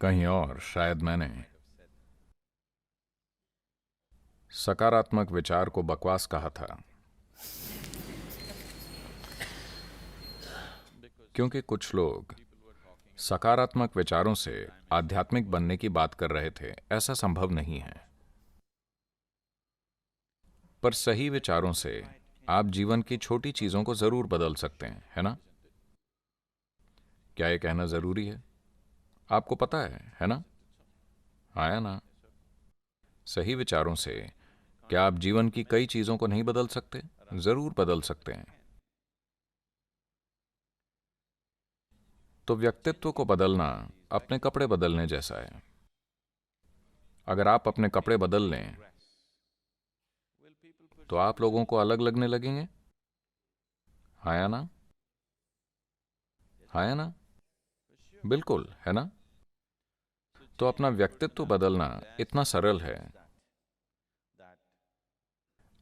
कहीं और शायद मैंने सकारात्मक विचार को बकवास कहा था, क्योंकि कुछ लोग सकारात्मक विचारों से आध्यात्मिक बनने की बात कर रहे थे। ऐसा संभव नहीं है, पर सही विचारों से आप जीवन की छोटी चीजों को जरूर बदल सकते हैं, है ना? क्या ये कहना जरूरी है? आपको पता है ना? आया ना? सही विचारों से क्या आप जीवन की कई चीजों को नहीं बदल सकते? जरूर बदल सकते हैं। तो व्यक्तित्व को बदलना अपने कपड़े बदलने जैसा है। अगर आप अपने कपड़े बदल लें तो आप लोगों को अलग लगने लगेंगे। हाँ ना? हाँ ना? बिल्कुल, है ना? तो अपना व्यक्तित्व बदलना इतना सरल है,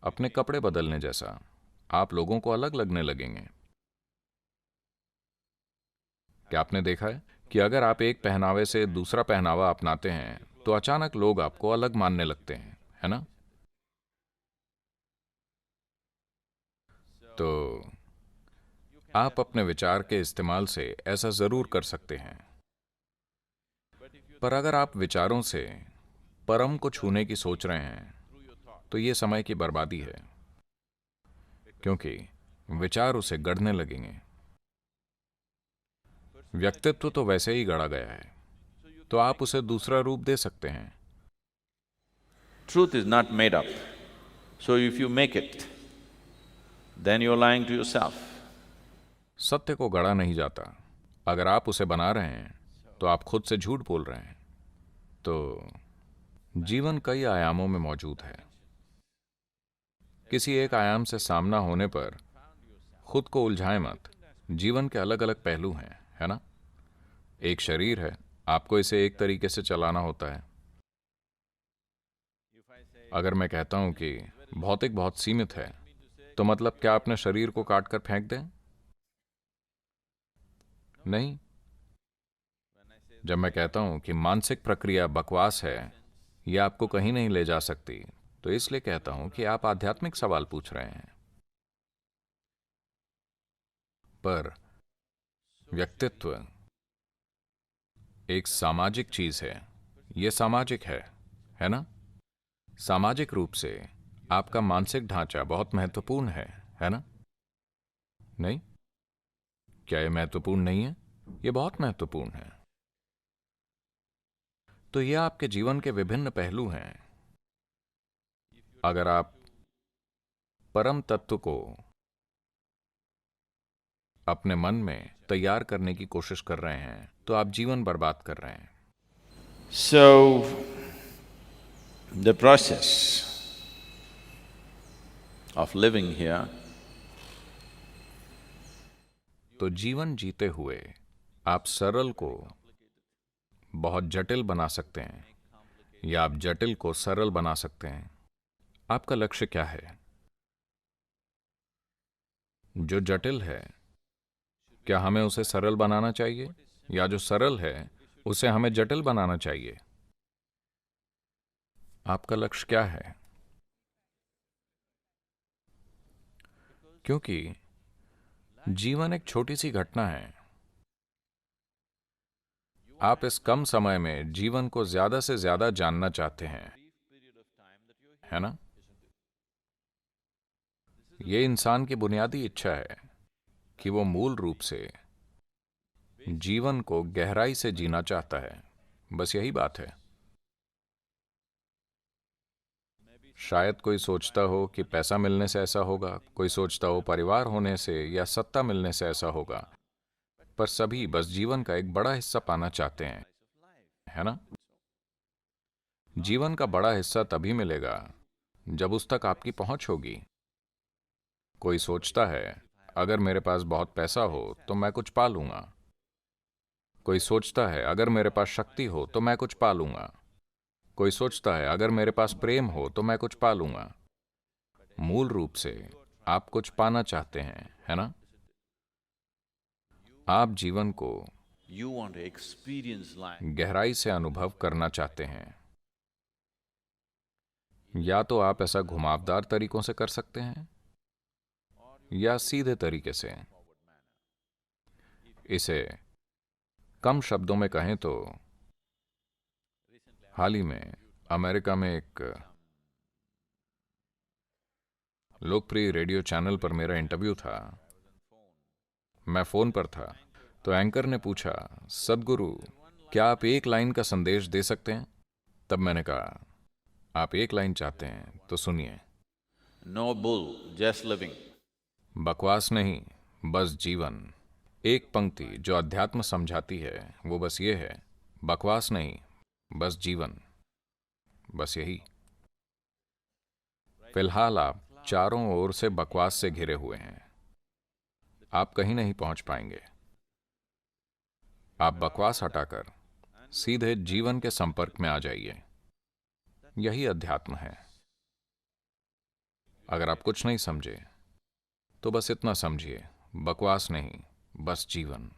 अपने कपड़े बदलने जैसा। आप लोगों को अलग लगने लगेंगे। क्या आपने देखा है कि अगर आप एक पहनावे से दूसरा पहनावा अपनाते हैं तो अचानक लोग आपको अलग मानने लगते हैं, है ना? तो आप अपने विचार के इस्तेमाल से ऐसा जरूर कर सकते हैं, पर अगर आप विचारों से परम को छूने की सोच रहे हैं तो ये समय की बर्बादी है, क्योंकि विचार उसे गढ़ने लगेंगे। व्यक्तित्व तो वैसे ही गढ़ा गया है, तो आप उसे दूसरा रूप दे सकते हैं। Truth is not made up. So if you make it, then you're lying to yourself. सत्य को गढ़ा नहीं जाता। अगर आप उसे बना रहे हैं तो आप खुद से झूठ बोल रहे हैं। तो जीवन कई आयामों में मौजूद है। किसी एक आयाम से सामना होने पर खुद को उलझाएं मत। जीवन के अलग अलग पहलू हैं, है ना? एक शरीर है, आपको इसे एक तरीके से चलाना होता है। अगर मैं कहता हूं कि भौतिक बहुत सीमित है, तो मतलब क्या अपने शरीर को काट कर फेंक दें? नहीं। जब मैं कहता हूं कि मानसिक प्रक्रिया बकवास है, यह आपको कहीं नहीं ले जा सकती, तो इसलिए कहता हूं कि आप आध्यात्मिक सवाल पूछ रहे हैं। पर व्यक्तित्व एक सामाजिक चीज है। यह सामाजिक है ना? सामाजिक रूप से आपका मानसिक ढांचा बहुत महत्वपूर्ण है ना? नहीं? क्या यह महत्वपूर्ण नहीं है? यह बहुत महत्वपूर्ण है। तो यह आपके जीवन के विभिन्न पहलू हैं। अगर आप परम तत्व को अपने मन में तैयार करने की कोशिश कर रहे हैं तो आप जीवन बर्बाद कर रहे हैं। So, the process of living here तो जीवन जीते हुए आप सरल को बहुत जटिल बना सकते हैं, या आप जटिल को सरल बना सकते हैं। आपका लक्ष्य क्या है? जो जटिल है, क्या हमें उसे सरल बनाना चाहिए, या जो सरल है उसे हमें जटिल बनाना चाहिए? आपका लक्ष्य क्या है? क्योंकि जीवन एक छोटी सी घटना है। आप इस कम समय में जीवन को ज्यादा से ज्यादा जानना चाहते हैं, है ना? यह इंसान की बुनियादी इच्छा है कि वो मूल रूप से जीवन को गहराई से जीना चाहता है। बस यही बात है। शायद कोई सोचता हो कि पैसा मिलने से ऐसा होगा, कोई सोचता हो परिवार होने से या सत्ता मिलने से ऐसा होगा, पर सभी बस जीवन का एक बड़ा हिस्सा पाना चाहते हैं, है ना? जीवन का बड़ा हिस्सा तभी मिलेगा जब उस तक आपकी पहुंच होगी। कोई सोचता है अगर मेरे पास बहुत पैसा हो तो मैं कुछ पा लूंगा। कोई सोचता है अगर मेरे पास शक्ति हो तो मैं कुछ पा लूंगा। कोई सोचता है अगर मेरे पास प्रेम हो तो मैं कुछ पा लूंगा। मूल रूप से आप कुछ पाना चाहते हैं, है ना? आप जीवन को You want to experience life. गहराई से अनुभव करना चाहते हैं, या तो आप ऐसा घुमावदार तरीकों से कर सकते हैं या सीधे तरीके से। इसे कम शब्दों में कहें तो हाल ही में अमेरिका में एक लोकप्रिय रेडियो चैनल पर मेरा इंटरव्यू था। मैं फोन पर था तो एंकर ने पूछा, सद्गुरु क्या आप एक लाइन का संदेश दे सकते हैं? तब मैंने कहा, आप एक लाइन चाहते हैं तो सुनिए। No bull, just living. बकवास नहीं, बस जीवन। एक पंक्ति जो अध्यात्म समझाती है वो बस ये है, बकवास नहीं, बस जीवन। बस यही। फिलहाल आप चारों ओर से बकवास से घिरे हुए हैं, आप कहीं नहीं पहुंच पाएंगे। आप बकवास हटाकर सीधे जीवन के संपर्क में आ जाइए। यही अध्यात्म है। अगर आप कुछ नहीं समझे तो बस इतना समझिए, बकवास नहीं, बस जीवन।